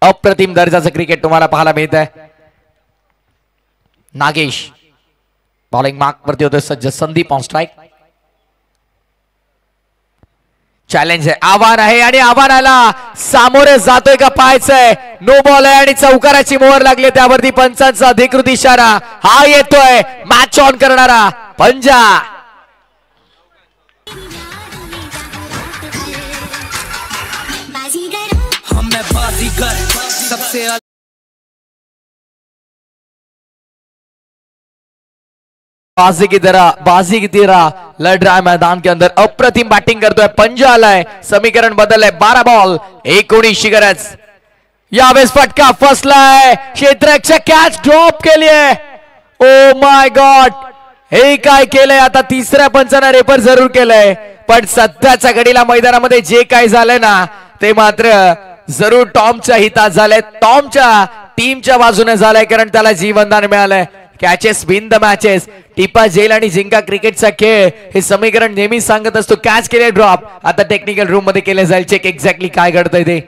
[SPEAKER 2] अप्रतिम दर्जाचं क्रिकेट तुम्हाला पाहायला मिळत आहे. नागेश बॉलिंग मार्क वरती होते सज्ज. Sandeep on strike. चॅलेंज आहे. आव्हान आहे आणि आव्हानाला सामोरे जातोय का पाहायचंय. नो बॉल आहे आणि चौकाराची मोहर लागली. त्यावरती पंचांचा अधिकृत इशारा. हा येतोय मॅच ऑन करणारा पंजा.
[SPEAKER 3] बाजीगर सबसे
[SPEAKER 2] बाजी की तरह लड़ रहा है मैदान के अंदर। अप्रतिम बैटिंग करतो है, पंजा आलाय, समीकरण बदललंय। 12 बॉल 19 गरज। यावेळेस फटका फसलाय, क्षेत्ररक्षक कॅच ड्रॉप केलीये। ओ माय गॉड, हे काय केलंय आता? तिसऱ्या पंचानं रेफर जरूर केलंय, पण सध्याच्या घडीला मैदानामध्ये जे काय झालंय ना ते मात्र जरूर टॉमच्या हितात झालंय, टॉमच्या टीमच्या बाजूने झालंय, कारण त्याला जीवनदान मिळालंय। Catches win the matches. टिपा जेल आणि जिंका क्रिकेटचा खेळ हे समीकरण नेहमी सांगत असतो। कॅच केले ड्रॉप, आता टेक्निकल रूम मध्ये केले जाईल चेक एक्झॅक्टली काय घडतंय ते।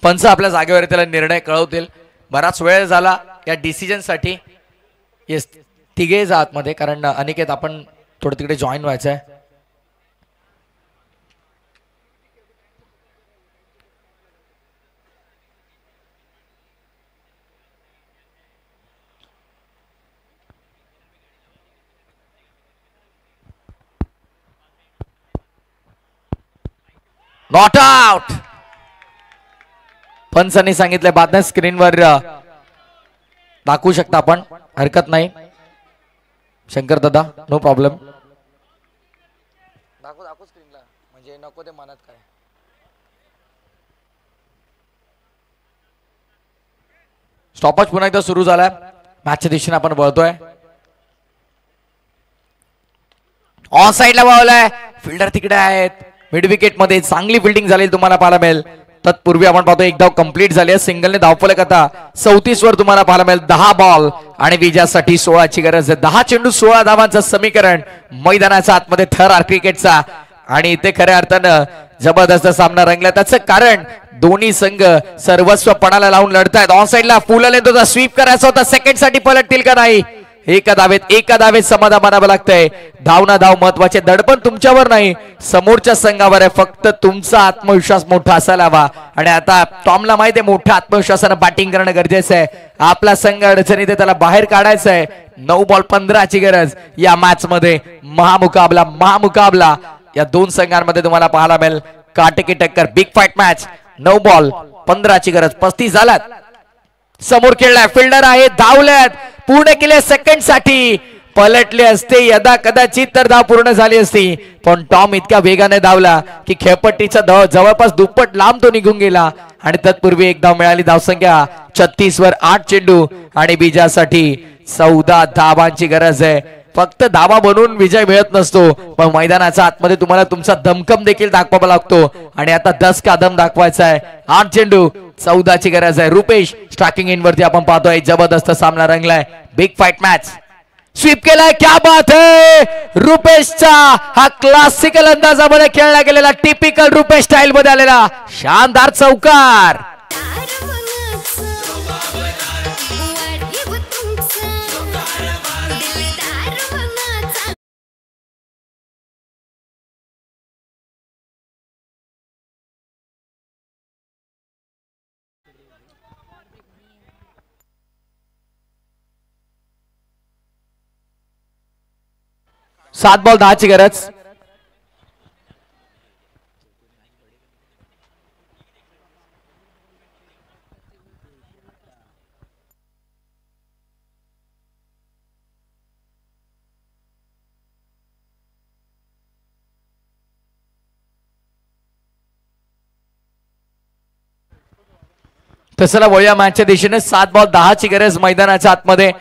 [SPEAKER 2] पंच आपल्या जागेवर त्याला निर्णय कळवतील। बराच वेळ झाला या डिसिजन साठी। येस, तिघे जा आतमध्ये, कारण अनिकेत आपण थोडं तिकडे जॉईन व्हायचं आहे। Not out. पंचांनी सांगितले बातम्या स्क्रीनवर दाखवू शकता आपण, हरकत नाही। शंकर दादा, नो प्रॉब्लेम। दाखवू स्क्रीनला, म्हणजे नको ते मनात काय। स्टॉपच पुन्हा एकदा सुरू झालाय, मॅचच्या दिशेने आपण वळतोय। ऑन साइडला वळलाय, फिल्डर तिकडे आहेत। मिड विकेट मध्ये चांगली फिल्डिंग झाली तुम्हाला पाहायला मिळेल। तत्पूर्वी आपण पाहतो एक धाव कंप्लीट झाली आहे, सिंगलने धावफलक आता 34 वर तुम्हाला पाहायला मिळेल। 10 बॉल आणि विजयासाठी 16 ची गरज आहे। 10 चेंडू 16 धावांचं समीकरण मैदानाच्या आतमध्ये थर क्रिकेटचा, आणि इथे खऱ्या अर्थानं जबरदस्त सामना रंगला। त्याचं कारण दोन्ही संघ सर्वस्व पणाला लावून लढतायत. ऑन साइडला फुल लेंथचा स्वीप करायचा होता, सेकंड साठी पलटतील का नाही. एका धावेत समाधान मानावं लागतंय. धाव ना धाव महत्वाचे, दडपण तुमच्यावर नाही समोरच्या संघावर आहे. फक्त तुमचा आत्मविश्वास मोठा असायला हवा. आणि आता टॉमला माहिती आहे मोठ्या आत्मविश्वासानं बॅटिंग करणं गरजेचं आहे. आपला संघ अडचणीत आहे, त्याला बाहेर काढायचं आहे. 9 बॉल 15ची गरज या मॅच मध्ये. महामुकाबला या दोन संघांमध्ये तुम्हाला पाहायला मिळेल. काटेकी टक्कर, बिग फाईट मॅच. 9 बॉल 15ची गरज, 35 झालात. समोर खेळलाय, फिल्डर आहे, धावल्यात, पूर्ण केले सेकंड साठी. पलटले असते यदा कदाचित तर धाव पूर्ण झाली असती, पण टॉम इतक्या वेगाने धावला की खेळपट्टीचा जवळपास दुप्पट लांब तो निघून गेला. आणि तत्पूर्वी एक धाव मिळाली. धावसंख्या 36 वर 8 चेंडू आणि विजयासाठी 14 धावांची गरज आहे. फक्त धावा बनवून विजय मिळत नसतो, पण मैदानाच्या आतमध्ये तुम्हाला तुमचा दमखम देखील दाखवावा लागतो. आणि आता 10 का दम दाखवायचा आहे. 8 चेंडू 14ची गरज आहे. रुपेश स्ट्रायकिंग इन वरती आपण पाहतोय, जबरदस्त सामना रंगलाय. Big fight match. स्वीप केलाय, क्या बात है. रुपेशचा हा क्लासिकल अंदाजामध्ये खेळला गेलेला, टिपिकल रुपेश स्टाईल मध्ये आलेला शानदार चौकार. सात बॉल 10ची गरज. तसं वळूया मॅचच्या दिशेने. 7 बॉल 10ची गरज मैदानाच्या आतमध्ये.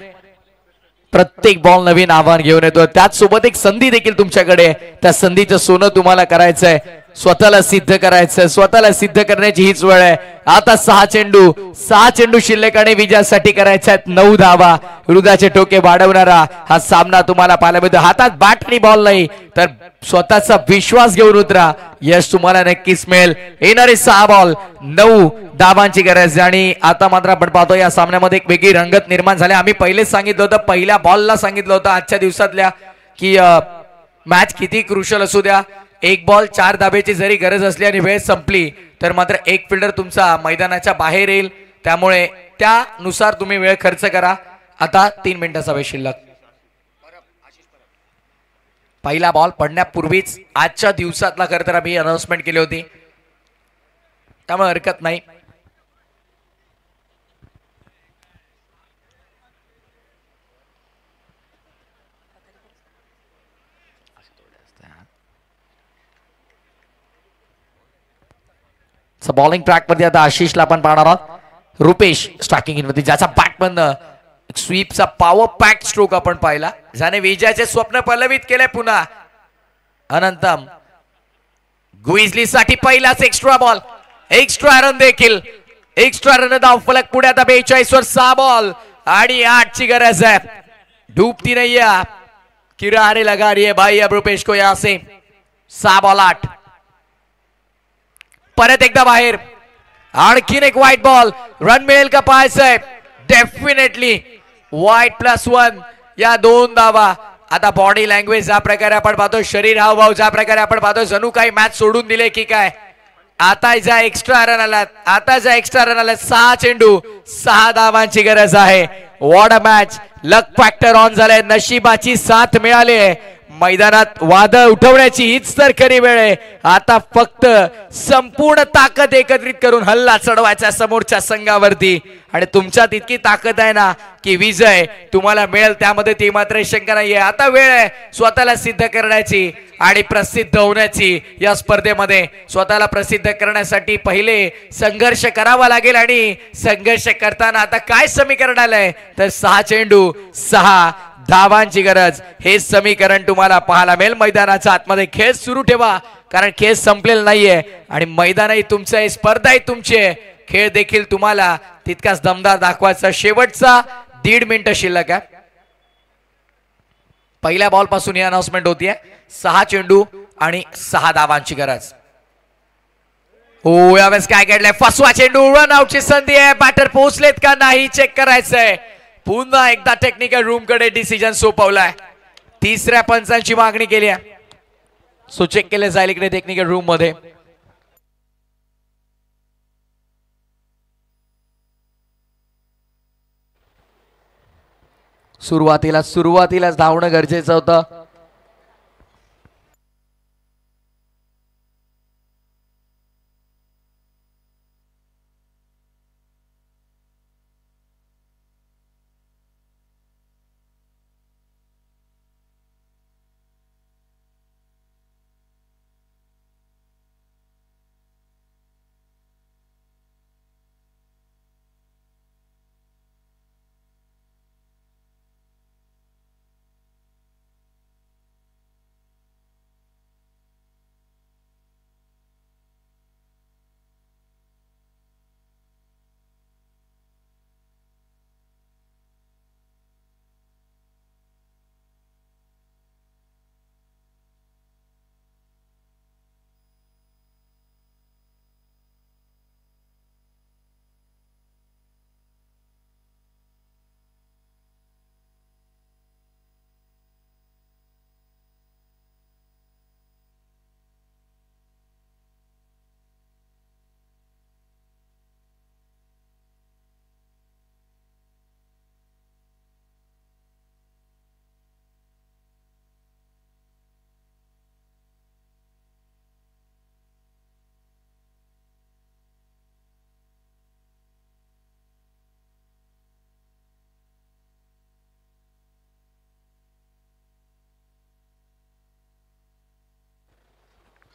[SPEAKER 2] प्रत्येक बॉल नवीन आव्हान घेऊन येतो, त्याच सोबत एक संधी देखील तुमच्याकडे. त्या संधीचं सोनं तुम्हाला करायचंय, स्वतःला सिद्ध करायचं. स्वतःला सिद्ध करण्याची हीच वेळ आहे. आता 6 चेंडू शिल्लक आणि विजयासाठी करायच्या आहेत 9 धावा. हृदयाचे टोके वाढवणारा हा सामना तुम्हाला पाहायला मिळतो. हातात बॅट आणि बॉल नाही तर स्वतःचा विश्वास घेऊन उतरा, यश तुम्हाला नक्कीच मिळेल. येणारे 6 बॉल 9 धावांची गरज. आणि आता मात्र आपण पाहतो या सामन्यामध्ये एक वेगळी रंगत निर्माण झाली. आम्ही पहिलेच सांगितलं होतं, पहिल्या बॉलला सांगितलं होतं आजच्या दिवसातल्या, की मॅच किती क्रुशल असू द्या, 1 बॉल 4 धाब्याची जरी गरज असली आणि वेळ संपली तर मात्र एक फिल्डर तुमचा मैदानाच्या बाहेर येईल. त्यामुळे त्यानुसार तुम्ही वेळ खर्च करा. आता 3 मिनिटाचा वेळ शिल्लक. पहिला बॉल पडण्यापूर्वीच आजच्या दिवसातला खरं तर आम्ही अनाउन्समेंट केली होती, त्यामुळे हरकत नाही. बॉलिंग ट्रॅक मध्ये आता आशिषला आपण पाहणार आहोत. रुपेश स्ट्रायकिंग इन मध्ये, ज्याचा बॅटमन स्वीपचा पॉवर पॅक स्ट्रोक आपण पाहिला, ज्याने विजयाचे स्वप्न पल्लवित केले. पुन्हा अनंतम गुइजली साठी पहिलाच एक्स्ट्रा बॉल, एक्स्ट्रा रन देखील. एक्स्ट्रा रन धाव फलक पुढे आता 42 वर 6 बॉल आणि 8 ची गरज है. डूबती नहीं है, किनारे लगा रही है भाई अब रुपेश को यहां से. 6 बॉल 8. परत एकदा बाहेर, आणखीन एक व्हाईट बॉल. रन मिळेल का पाहायचंय. डेफिनेटली व्हाईट +1 या 2 धावा. आता बॉडी लँग्वेज ज्या प्रकारे आपण पाहतो, शरीर हावभाव ज्या प्रकारे आपण पाहतो, जणू काही मॅच सोडून दिले की काय. आता ज्या एक्स्ट्रा रन आलात, 6 चेंडू 6 धावांची गरज आहे. What a match. Luck factor on झालाय, नशिबाची साथ मिळाली आहे. मैदानात वादळ उठवण्याची हीच तर खरी वेळ आहे. आता फक्त संपूर्ण ताकद एकत्रित करून हल्ला चढवायचा समोरच्या संघावरती. आणि तुमच्यात इतकी ताकद आहे ना की विजय तुम्हाला मिळेल, त्यामध्ये ती मात्र शंका नाहीये. आता वेळ आहे स्वतःला सिद्ध करण्याची आणि प्रसिद्ध होण्याची. या स्पर्धेमध्ये स्वतःला प्रसिद्ध करण्यासाठी पहिले संघर्ष करावा लागेल. आणि संघर्ष करताना आता काय समीकरण आलंय तर 6 चेंडू 6 धावांची गरज. हे समीकरण तुम्हाला पाहायला मिळेल मैदानाच्या आतमध्ये. खेळ सुरू ठेवा, कारण खेळ संपलेला नाहीये आणि मैदानही तुमचं आहे, स्पर्धाही तुमची आहे. खेळ देखील तुम्हाला तितकाच दमदार दाखवायचा. शेवटचा 1.5 मिनिट शिल्लक आहे. पहिल्या बॉल पासून ही अनाउन्समेंट होतीये. 6 चेंडू आणि 6 धावांची गरज. हो यावेळेस काय घडलंय फसवा चेंडू रन आउटची संधी आहे बॅटर पोहोचलेत का नाही चेक करायचंय पुन्हा एकदा टेक्निकल रूम कडे डिसिजन सोपवलाय तिसऱ्या पंचांची मागणी केली आहे सो चेक केले जाईल इकडे टेक्निकल रूम मध्ये सुरुवातीलाच धावणं गरजेचं होतं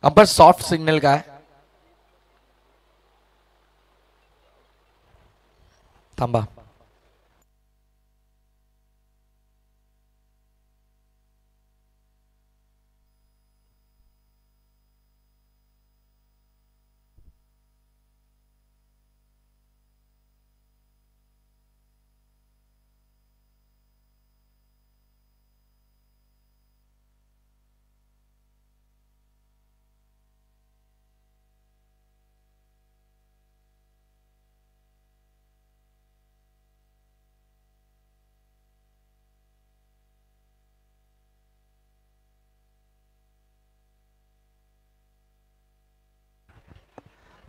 [SPEAKER 2] अंपर सॉफ्ट सिग्नल काय थांबा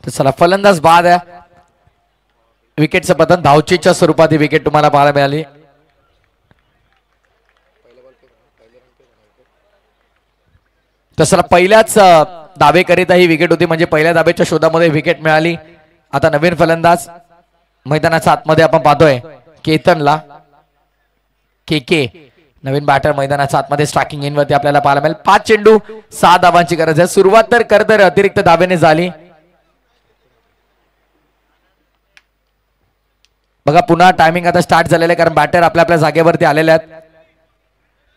[SPEAKER 2] तर चला फलंदाज बाद आहे विकेटचं पतन धावचीच्या स्वरूपात ही विकेट तुम्हाला पाहायला मिळाली तसं पहिल्याच दावेकरिता ही विकेट होती म्हणजे पहिल्या दावेच्या शोधामध्ये विकेट मिळाली आता नवीन फलंदाज मैदानाच्या आतमध्ये आपण पाहतोय केतनला के नवीन बॅटर मैदानाच्या आतमध्ये स्ट्रायकिंग इन वरती आपल्याला पाहायला मिळेल 5 चेंडू 6 धावांची गरज आहे सुरुवात तर करतर अतिरिक्त धावेने झाली बघा पुन्हा टायमिंग आता स्टार्ट झालेलं आहे कारण बॅटर आपल्या आपल्या जागेवरती आलेले आहेत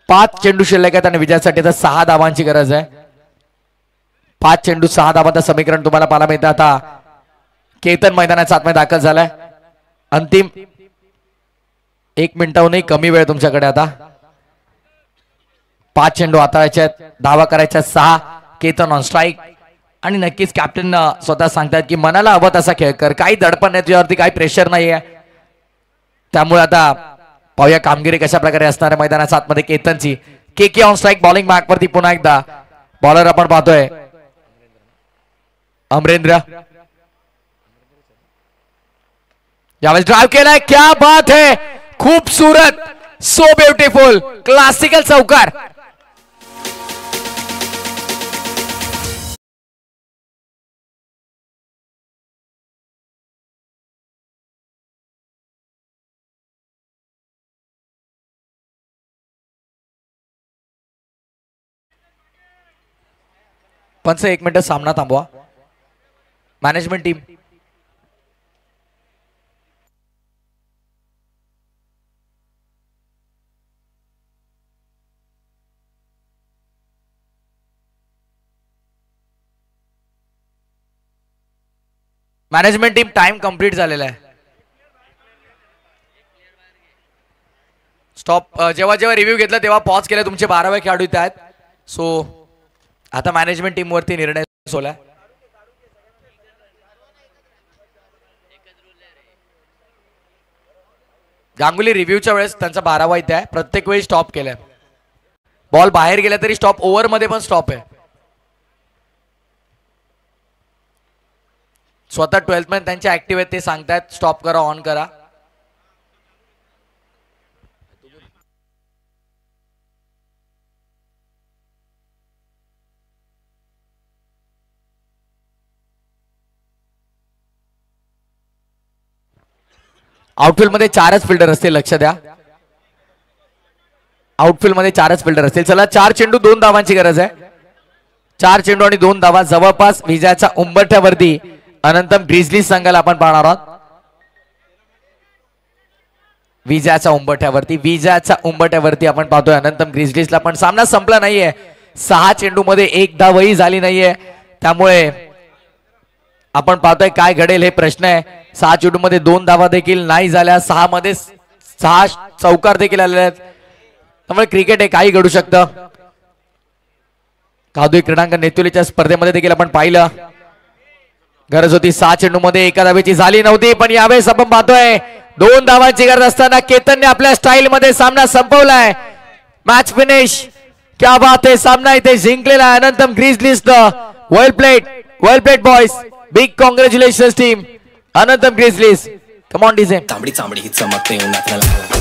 [SPEAKER 2] 5 चेंडू शिल्लक आहेत आणि विजयासाठी तर 6 धावांची गरज आहे 5 चेंडू 6 धावांचं समीकरण तुम्हाला पाहायला मिळतं आता केतन मैदानाच्या आतमध्ये दाखल झालाय अंतिम 1 मिनिटाहूनही कमी वेळ तुमच्याकडे आता 5 चेंडू हाताळायचे आहेत धावा करायच्या 6 केतन ऑन स्ट्राईक आणि नक्कीच कॅप्टन स्वतः सांगतात की मनाला हवं तसा खेळ कर काही दडपण नाही तुझ्यावरती काही प्रेशर नाहीये त्यामुळे आता पाहूया कामगिरी कशा प्रकारे असणार आहे मैदानाच्या आतमध्ये केतनची के ऑन स्ट्राईक बॉलिंग मार्क वरती पुन्हा एकदा बॉलर आपण पाहतोय अमरेंद्र यावेळेस ड्राइव केलाय क्या बात है खूबसूरत सो ब्युटिफुल क्लासिकल चौकार पंच 1 मिनिट सामना थांबवा मॅनेजमेंट टीम टाइम कंप्लीट झालेला आहे स्टॉप जेव्हा जेव्हा रिव्ह्यू घेतला तेव्हा पॉज केला तुमचे 12वे खेळाडू इथे आहेत सो आता मॅनेजमेंट टीम वरती निर्णय सोला गांगुली रिव्ह्यूच्या वेळेस त्यांचा 12वा इथे आहे. प्रत्येक वेळी स्टॉप केलाय. बॉल बाहेर गेला तरी स्टॉप, ओव्हर मध्ये पण स्टॉप आहे. स्वतः 12th मॅन त्यांचे ऍक्टिव्ह आहेत, ते सांगतायत स्टॉप करा, ऑन करा. आउटफील्ड मध्ये 4च फिल्डर असतील, लक्ष द्या. आउटफील्ड मध्ये 4च फिल्डर असतील. चला 4 चेंडू 2 धावांची गरज आहे. 4 चेंडू आणि 2 धावा. जवळपास विजयाच्या उंबरठ्यावरती अनंतम ग्रिझलीज संघाला आपण पाहणार आहोत. विजयाच्या उंबरठ्यावरती आपण पाहतोय अनंतम ग्रिझलीजला. पण सामना संपला नाहीये. 6 चेंडू मध्ये 1 धावही झाली नाहीये. त्यामुळे आपण पाहतोय काय घडेल हे प्रश्न आहे. 6 चेंडू मध्ये 2 धावा देखील नाही झाल्या. 6 मध्ये 6 चौकार देखील आलेले आहेत. त्यामुळे क्रिकेट हे काही घडू शकतं. कादुई क्रीडांगण नेतुलीच्या स्पर्धेमध्ये देखील आपण पाहिलं, गरज होती 6 चेंडू मध्ये 1 धावेची, झाली नव्हती. पण यावेळेस आपण पाहतोय 2 धावांची गरज असताना केतनने आपल्या स्टाईल मध्ये सामना संपवलाय. Match finish. क्या बात आहे. सामना इथे जिंकलेला आहे अनंतम ग्रिझलीजनं. Well played boys. Big congratulations team. Anantam Grizzlies. Come on DJ.
[SPEAKER 3] तांबडी चांबडी ही चमकते उन्हात